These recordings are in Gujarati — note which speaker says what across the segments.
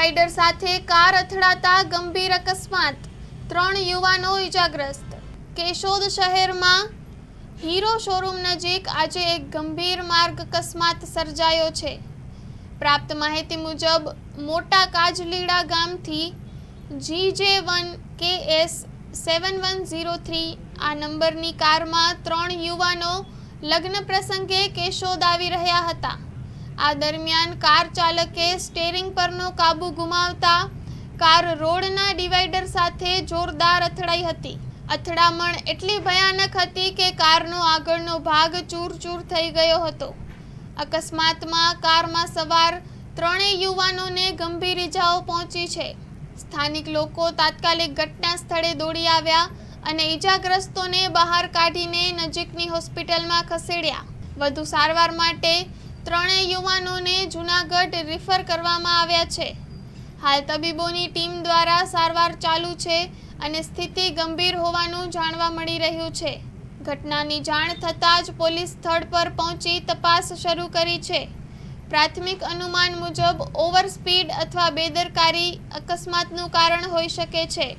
Speaker 1: ડિવાઈડર સાથે કાર અથડાતા ગંભીર અકસ્માત, 3 યુવાનો ઇજાગ્રસ્ત। કેશોદ શહેરમાં હીરો શોરૂમ નજીક આજે એક ગંભીર માર્ગ અકસ્માત સર્જાયો છે। પ્રાપ્ત માહિતી મુજબ મોટા કાજલીડા ગામથી GJ1 KS 7103 આ નંબરની કારમાં 3 યુવાનો લગ્ન પ્રસંગે કેશોદ આવી રહ્યા હતા। આ દરમિયાન કાર ચાલકે સ્ટીયરિંગ પરનો કાબુ ગુમાવતા કાર રોડના ડિવાઈડર સાથે જોરદાર અથડાઈ હતી। અથડામણ એટલી ભયાનક હતી કે કારનો આગળનો ભાગ ચૂર-ચૂર થઈ ગયો હતો। અકસ્માતમાં કારમાં સવાર 3 યુવાનોને ગંભીર ઇજાઓ પહોંચી છે। સ્થાનિક લોકો તાત્કાલિક ઘટના સ્થળે દોડી આવ્યા અને ઇજાગ્રસ્તોને બહાર કાઢીને નજીકની હોસ્પિટલમાં ખસેડ્યા। વધુ સારવાર માટે 3 યુવાનોને જૂનાગઢ રિફર કરવામાં આવ્યા છે। હાલ તબીબોની ટીમ દ્વારા સારવાર ચાલુ છે અને સ્થિતિ ગંભીર હોવાનું જાણવા મળી રહ્યું છે। ઘટનાની જાણ થતાં જ પોલીસ સ્થળ પર પહોંચી તપાસ શરૂ કરી છે। પ્રાથમિક અનુમાન મુજબ ઓવર સ્પીડ અથવા બેદરકારી અકસ્માતનું કારણ હોઈ શકે છે।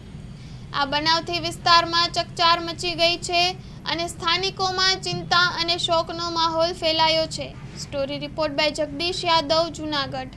Speaker 1: આ બનાવથી વિસ્તારમાં ચકચાર મચી ગઈ છે અને સ્થાનિકોમાં ચિંતા અને શોકનો માહોલ ફેલાયો છે। Story report by Jagdish Yadav, Junagadh.